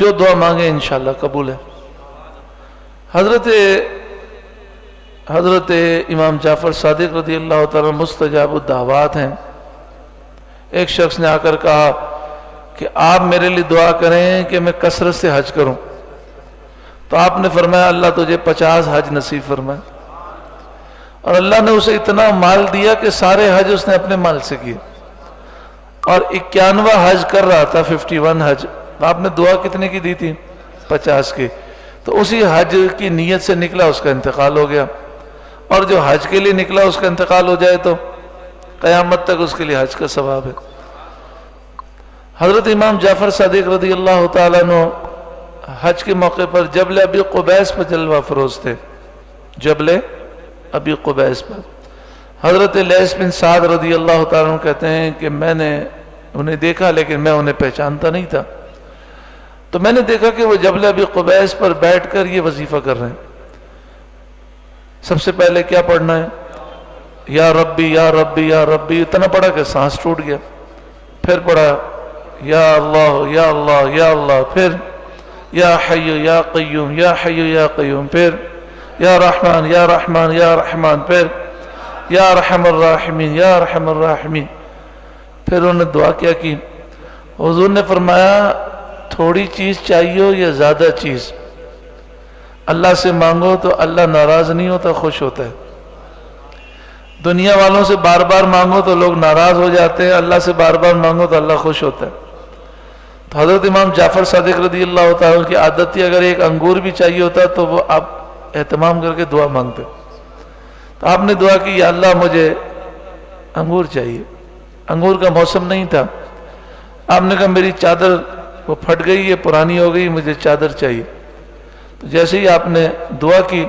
جو دعا مانگے انشاءاللہ قبول ہے۔ حضرت امام جعفر صادق رضی اللہ تعالیٰ مستجاب الدعوات ہیں۔ ایک شخص نے آ کر کہا کہ آپ میرے لیے دعا کریں کہ میں کثرت سے حج کروں، تو آپ نے فرمایا اللہ تجھے 50 حج نصیب فرمائے، اور اللہ نے اسے اتنا مال دیا کہ سارے حج اس نے اپنے مال سے کیے، اور 91واں حج کر رہا تھا، 51 حج۔ آپ نے دعا کتنے کی دی تھی؟ 50 کی۔ تو اسی حج کی نیت سے نکلا، اس کا انتقال ہو گیا، اور جو حج کے لیے نکلا اس کا انتقال ہو جائے تو قیامت تک اس کے لیے حج کا ثواب ہے۔ حضرت امام جعفر صادق رضی اللہ تعالیٰ عنہ حج کے موقع پر جبل ابی قبیس پر جلوہ افروز تھے، جبل ابی قبیس پر۔ حضرت لیث بن سعد رضی اللہ تعالیٰ عنہ کہتے ہیں کہ میں نے انہیں دیکھا لیکن میں انہیں پہچانتا نہیں تھا، تو میں نے دیکھا کہ وہ جبل ابی قبیس پر بیٹھ کر یہ وظیفہ کر رہے ہیں۔ سب سے پہلے کیا پڑھنا ہے؟ یا ربی یا ربی یا ربی، اتنا پڑھا کہ سانس ٹوٹ گیا۔ پھر پڑھا یا اللہ یا اللہ یا اللہ، پھر یا حی یا قیوم یا حی یا قیوم، پھر یا رحمان یا رحمان یا رحمان، پھر یا ارحم الراحمین یا ارحم الراحمین۔ پھر انہوں نے دعا کیا کی، حضور نے فرمایا تھوڑی چیز چاہیے یا زیادہ چیز، اللہ سے مانگو تو اللہ ناراض نہیں ہوتا، خوش ہوتا ہے۔ دنیا والوں سے بار بار مانگو تو لوگ ناراض ہو جاتے ہیں، اللہ سے بار بار مانگو تو اللہ خوش ہوتا ہے۔ تو حضرت امام جعفر صادق رضی اللہ تعالیٰ کی عادت تھی، اگر ایک انگور بھی چاہیے ہوتا تو وہ آپ اہتمام کر کے دعا مانگتے۔ تو آپ نے دعا کی یا اللہ مجھے انگور چاہیے، انگور کا موسم نہیں تھا۔ آپ نے کہا میری چادر وہ پھٹ گئی ہے، پرانی ہو گئی، مجھے چادر چاہیے۔ تو جیسے ہی آپ نے دعا کی،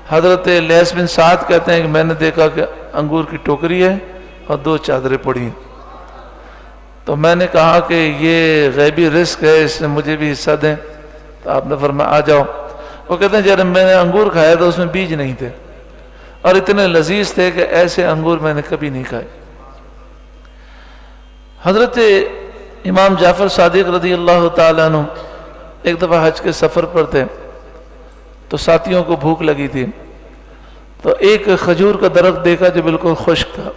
حضرت لیث بن سعد کہتے ہیں کہ میں نے دیکھا کہ انگور کی ٹوکری ہے اور 2 چادریں پڑی ہیں، تو میں نے کہا کہ یہ غیبی رزق ہے، اس میں مجھے بھی حصہ دیں۔ تو آپ نے فرمایا آ جاؤ۔ وہ کہتے ہیں جب میں نے انگور کھایا تو اس میں بیج نہیں تھے، اور اتنے لذیذ تھے کہ ایسے انگور میں نے کبھی نہیں کھائے۔ حضرت امام جعفر صادق رضی اللہ تعالیٰ عنہ ایک دفعہ حج کے سفر پر تھے، تو ساتھیوں کو بھوک لگی تھی، تو ایک کھجور کا درخت دیکھا جو بالکل خشک تھا۔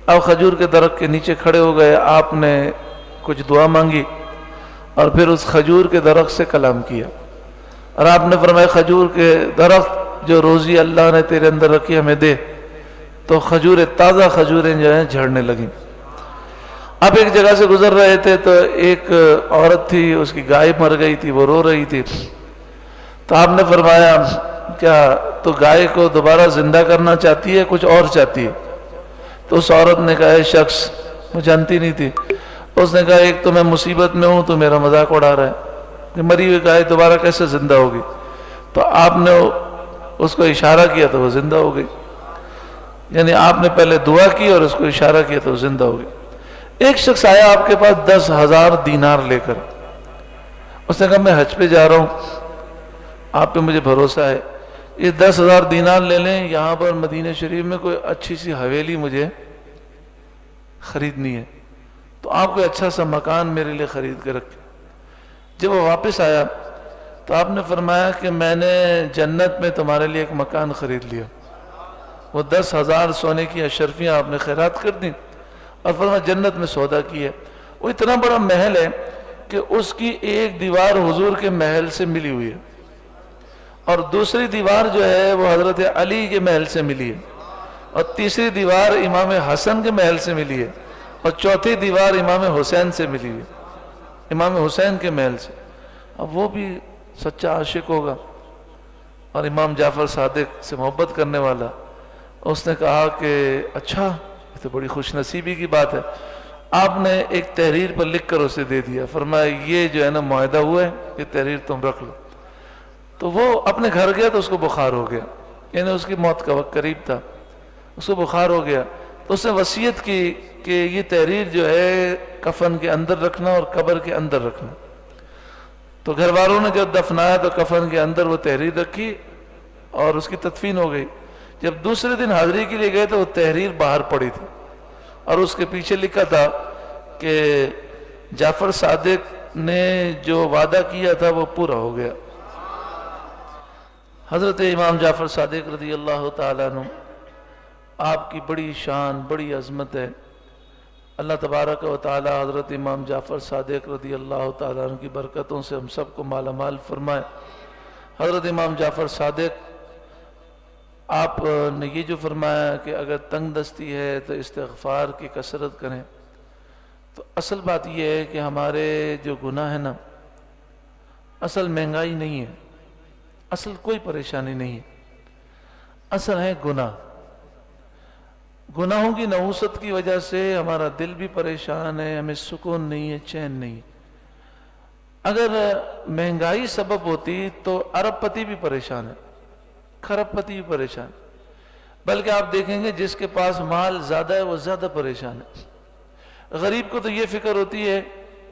اب کھجور کے درخت کے نیچے کھڑے ہو گئے، آپ نے کچھ دعا مانگی اور پھر اس کھجور کے درخت سے کلام کیا، اور آپ نے فرمایا کھجور کے درخت جو روزی اللہ نے تیرے اندر رکھی ہمیں دے۔ تو تازہ کھجوریں جو ہیں جھڑنے لگیں۔ آپ ایک جگہ سے گزر رہے تھے تو ایک عورت تھی، اس کی گائے مر گئی تھی، وہ رو رہی تھی۔ تو آپ نے فرمایا کیا تو گائے کو دوبارہ زندہ کرنا چاہتی ہے، کچھ اور چاہتی ہے؟ تو اس عورت نے کہا شخص وہ جانتی نہیں تھی، اس نے کہا ایک تو میں مصیبت میں ہوں تو میرا مذاق اڑا رہا ہے کہ مری ہوئی گائے دوبارہ کیسے زندہ ہوگی؟ تو آپ نے اس کو اشارہ کیا تو وہ زندہ ہو گئی، یعنی آپ نے پہلے دعا کی اور اس کو اشارہ کیا تو وہ زندہ ہو گئی۔ ایک شخص آیا آپ کے پاس 10,000 دینار لے کر، اس نے کہا میں حج پہ جا رہا ہوں، آپ پہ مجھے بھروسہ ہے، یہ 10,000 دینار لے لیں، یہاں پر مدینہ شریف میں کوئی اچھی سی حویلی مجھے خریدنی ہے، تو آپ کوئی اچھا سا مکان میرے لیے خرید کے رکھیں۔ جب وہ واپس آیا تو آپ نے فرمایا کہ میں نے جنت میں تمہارے لیے ایک مکان خرید لیا۔ وہ 10,000 سونے کی اشرفیاں آپ نے خیرات کر دیں اور فرمایا جنت میں سودا کی ہے۔ وہ اتنا بڑا محل ہے کہ اس کی ایک دیوار حضور کے محل سے ملی ہوئی ہے، اور دوسری دیوار جو ہے وہ حضرت علی کے محل سے ملی ہے، اور تیسری دیوار امام حسن کے محل سے ملی ہے، اور چوتھی دیوار امام حسین سے ملی ہے، امام حسین کے محل سے۔ اب وہ بھی سچا عاشق ہوگا اور امام جعفر صادق سے محبت کرنے والا، اس نے کہا کہ اچھا یہ تو بڑی خوش نصیبی کی بات ہے۔ آپ نے ایک تحریر پر لکھ کر اسے دے دیا، فرمایا یہ جو ہے نا معاہدہ ہوا ہے، یہ تحریر تم رکھ لو۔ تو وہ اپنے گھر گیا تو اس کو بخار ہو گیا، یعنی اس کی موت کا وقت قریب تھا، اس کو بخار ہو گیا، تو اس نے وصیت کی کہ یہ تحریر جو ہے کفن کے اندر رکھنا اور قبر کے اندر رکھنا۔ تو گھر والوں نے جب دفنایا تو کفن کے اندر وہ تحریر رکھی اور اس کی تدفین ہو گئی۔ جب دوسرے دن حاضری کے لیے گئے تو وہ تحریر باہر پڑی تھی، اور اس کے پیچھے لکھا تھا کہ جعفر صادق نے جو وعدہ کیا تھا وہ پورا ہو گیا۔ حضرت امام جعفر صادق رضی اللہ تعالیٰ عنہ، آپ کی بڑی شان، بڑی عظمت ہے۔ اللہ تبارک و تعالی حضرت امام جعفر صادق رضی اللہ تعالیٰ عنہ کی برکتوں سے ہم سب کو مالا مال فرمائے۔ حضرت امام جعفر صادق، آپ نے یہ جو فرمایا کہ اگر تنگ دستی ہے تو استغفار کی کثرت کریں، تو اصل بات یہ ہے کہ ہمارے جو گناہ ہیں نا، اصل مہنگائی نہیں ہے، اصل کوئی پریشانی نہیں ہے، اصل ہے گناہ۔ گناہوں کی نحوست کی وجہ سے ہمارا دل بھی پریشان ہے، ہمیں سکون نہیں ہے، چین نہیں ہے۔ اگر مہنگائی سبب ہوتی تو ارب پتی بھی پریشان ہے، کھرب پتی بھی پریشان، بلکہ آپ دیکھیں گے جس کے پاس مال زیادہ ہے وہ زیادہ پریشان ہے۔ غریب کو تو یہ فکر ہوتی ہے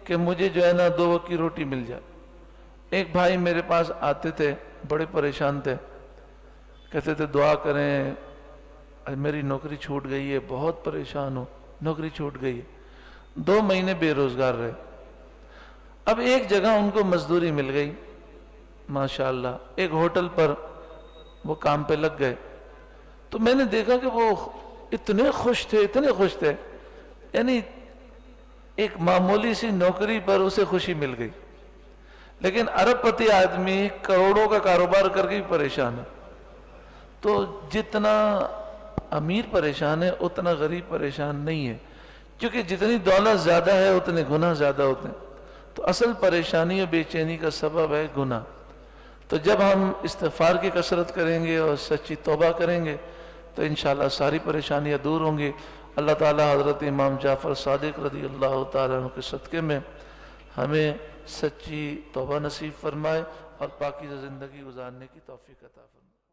کہ مجھے جو ہے نا 2 وقت کی روٹی مل جائے۔ ایک بھائی میرے پاس آتے تھے، بڑے پریشان تھے، کہتے تھے دعا کریں، میری نوکری چھوٹ گئی ہے، بہت پریشان ہوں، نوکری چھوٹ گئی ہے۔ 2 مہینے بے روزگار رہے۔ اب ایک جگہ ان کو مزدوری مل گئی، ماشاءاللہ، ایک ہوٹل پر وہ کام پہ لگ گئے۔ تو میں نے دیکھا کہ وہ اتنے خوش تھے، اتنے خوش تھے، یعنی ایک معمولی سی نوکری پر اسے خوشی مل گئی۔ لیکن ارب پتی آدمی کروڑوں کا کاروبار کر کے بھی پریشان ہے۔ تو جتنا امیر پریشان ہے اتنا غریب پریشان نہیں ہے، کیونکہ جتنی دولت زیادہ ہے اتنے گناہ زیادہ ہوتے ہیں۔ تو اصل پریشانی اور بے چینی کا سبب ہے گناہ۔ تو جب ہم استغفار کی کثرت کریں گے اور سچی توبہ کریں گے تو انشاءاللہ ساری پریشانیاں دور ہوں گی۔ اللہ تعالی حضرت امام جعفر صادق رضی اللہ تعالیٰ عنہ کے صدقے میں ہمیں سچی توبہ نصیب فرمائے اور پاکیزہ زندگی گزارنے کی توفیق عطا فرمائے۔